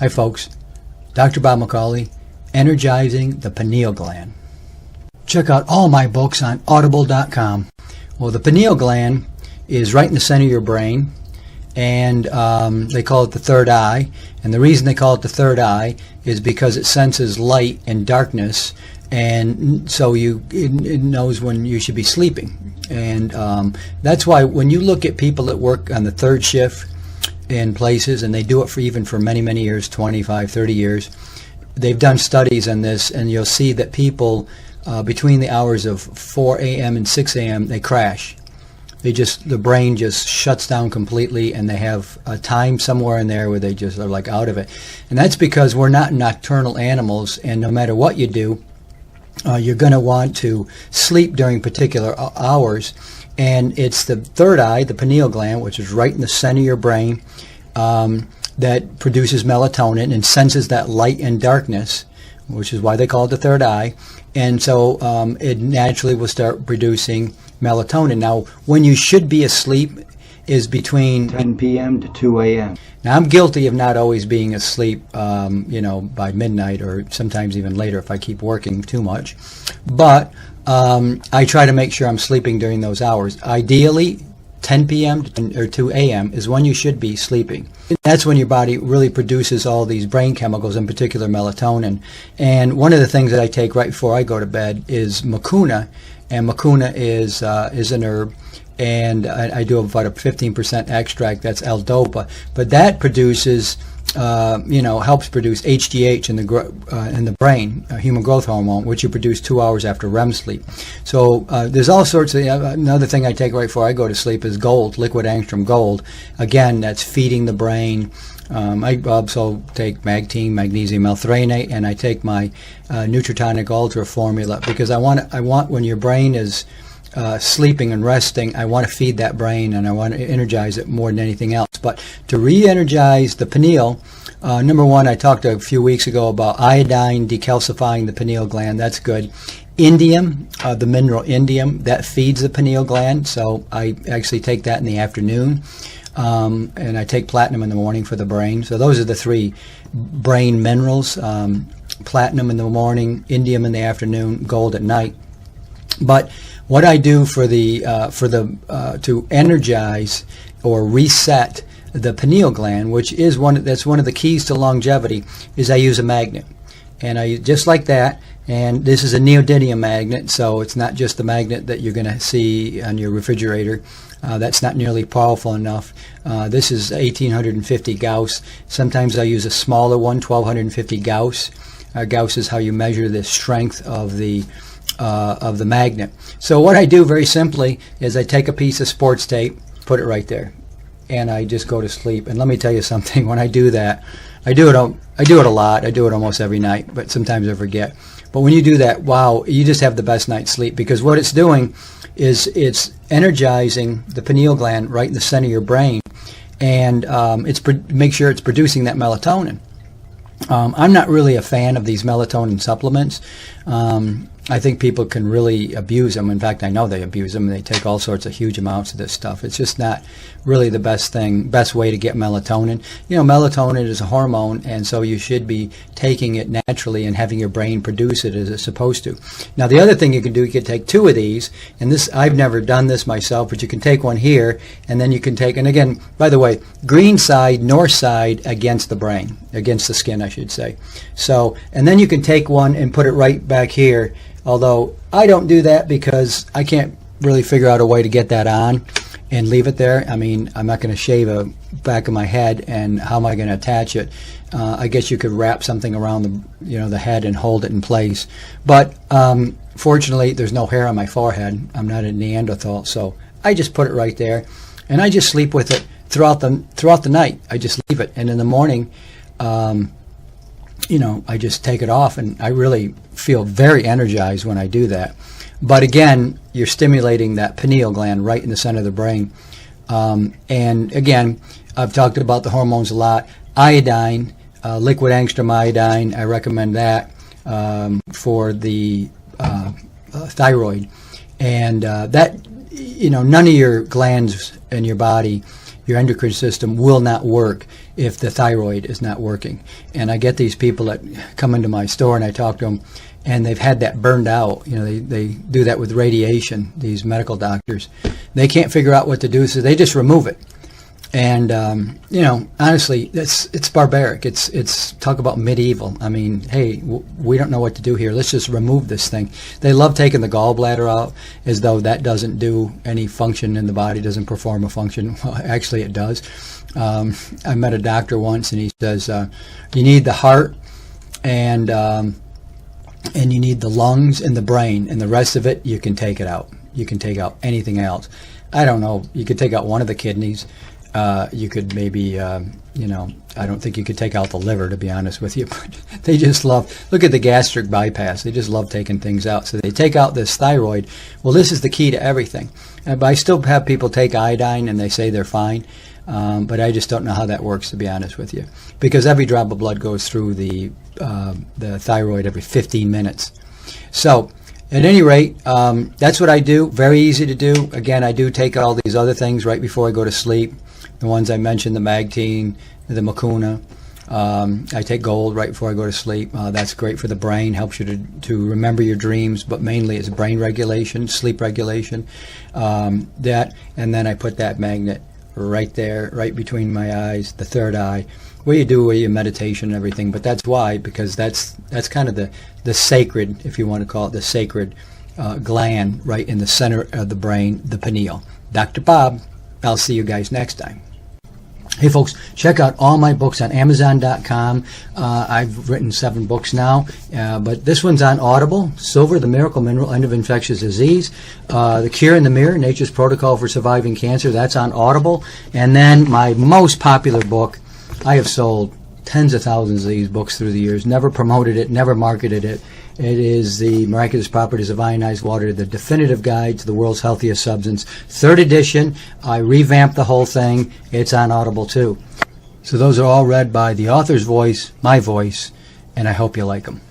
Hi folks, Dr. Bob McCauley, Energizing the Pineal Gland. Check out all my books on audible.com. Well, the pineal gland is right in the center of your brain, and they call it the third eye. And the reason they call it the third eye is because it senses light and darkness, and so it knows when you should be sleeping. And that's why when you look at people that work on the third shift in places, and they do it for even for many, many years, 25, 30 years, they've done studies on this, and you'll see that people between the hours of 4 a.m. and 6 a.m. they crash. The brain just shuts down completely, and they have a time somewhere in there where they just are like out of it. And that's because we're not nocturnal animals, and no matter what you do, you're going to want to sleep during particular hours. And it's the third eye, the pineal gland, which is right in the center of your brain, that produces melatonin and senses that light and darkness, which is why they call it the third eye. And so it naturally will start producing melatonin. Now, when you should be asleep is between 10 p.m. to 2 a.m. Now, I'm guilty of not always being asleep, by midnight, or sometimes even later if I keep working too much. But I try to make sure I'm sleeping during those hours. Ideally, 10 p.m. or 2 a.m. is when you should be sleeping. That's when your body really produces all these brain chemicals, in particular melatonin. And one of the things that I take right before I go to bed is mucuna, and mucuna is an herb, and I do about a 15% extract. That's L-dopa, but that produces helps produce HGH in the brain, human growth hormone, which you produce 2 hours after REM sleep. So there's all sorts of. Another thing I take right before I go to sleep is gold, liquid angstrom gold. Again, that's feeding the brain. I also take Magtine, magnesium L-threonate, and I take my Nutritonic Ultra formula because I want when your brain is sleeping and resting, I want to feed that brain, and I want to energize it more than anything else. But to re-energize the pineal, number one, I talked a few weeks ago about iodine decalcifying the pineal gland. That's good. Indium, the mineral indium, that feeds the pineal gland, so I actually take that in the afternoon. And I take platinum in the morning for the brain. So those are the three brain minerals, platinum in the morning, indium in the afternoon, gold at night. But what I do to energize or reset the pineal gland, which is that's one of the keys to longevity, is I use a magnet. And I just like that. And this is a neodymium magnet, so it's not just the magnet that you're going to see on your refrigerator. That's not nearly powerful enough. This is 1850 Gauss. Sometimes I use a smaller one, 1250 Gauss. Gauss is how you measure the strength of the magnet. So what I do very simply is I take a piece of sports tape, put it right there, and I just go to sleep. And let me tell you something, when I do that, I do it a lot. I do it almost every night, but sometimes I forget. But when you do that, wow, you just have the best night's sleep, because what it's doing is it's energizing the pineal gland right in the center of your brain, and make sure it's producing that melatonin. I'm not really a fan of these melatonin supplements. I think people can really abuse them. In fact, I know they abuse them. They take all sorts of huge amounts of this stuff. It's just not really the best way to get melatonin. Melatonin is a hormone, and so you should be taking it naturally and having your brain produce it as it's supposed to. Now, the other thing you can do, you can take 2 of these, and this, I've never done this myself, but you can take one here, and then you can take, and again, by the way, green side, north side against the brain, against the skin, I should say. So, and then you can take one and put it right back here. Although I don't do that because I can't really figure out a way to get that on and leave it there. I mean, I'm not going to shave a back of my head, and how am I going to attach it? I guess you could wrap something around the head and hold it in place. But fortunately, there's no hair on my forehead. I'm not a Neanderthal, so I just put it right there, and I just sleep with it throughout the night. I just leave it, and in the morning, I just take it off, and I really feel very energized when I do that. But again, you're stimulating that pineal gland right in the center of the brain. And again, I've talked about the hormones a lot. Iodine, liquid angstrom iodine, I recommend that for the thyroid. And that, none of your glands in your body, your endocrine system, will not work if the thyroid is not working. And I get these people that come into my store and I talk to them, and they've had that burned out. You know, they do that with radiation, these medical doctors. They can't figure out what to do, so they just remove it. And you know, honestly, it's barbaric. It's talk about medieval. I mean, hey, we don't know what to do here. Let's just remove this thing. They love taking the gallbladder out, as though that doesn't do any function in the body, doesn't perform a function. Well, actually, it does. I met a doctor once, and he says you need the heart and you need the lungs and the brain, and the rest of it you can take it out. You can take out anything else. I don't know. You could take out one of the kidneys. You could maybe, you know, I don't think you could take out the liver, to be honest with you. But they just love, look at the gastric bypass. They just love taking things out. So they take out this thyroid. Well, this is the key to everything. But I still have people take iodine and they say they're fine. But I just don't know how that works, to be honest with you. Because every drop of blood goes through the thyroid every 15 minutes. So at any rate, that's what I do. Very easy to do. Again, I do take all these other things right before I go to sleep. The ones I mentioned, the Magtine, the Mucuna. I take gold right before I go to sleep. That's great for the brain, helps you to remember your dreams, but mainly it's brain regulation, sleep regulation. That, and then I put that magnet right there, right between my eyes, the third eye, where you do your meditation and everything. But that's why, because that's kind of the sacred, if you want to call it, the sacred gland right in the center of the brain, the pineal. Dr. Bob, I'll see you guys next time. Hey folks, check out all my books on Amazon.com. I've written 7 books now, but this one's on Audible. Silver, the Miracle Mineral, End of Infectious Disease. The Cure in the Mirror, Nature's Protocol for Surviving Cancer. That's on Audible. And then my most popular book, I have sold tens of thousands of these books through the years, never promoted it, never marketed it. It is The Miraculous Properties of Ionized Water, the definitive guide to the world's healthiest substance. 3rd edition. I revamped the whole thing. It's on Audible too. So those are all read by the author's voice, my voice, and I hope you like them.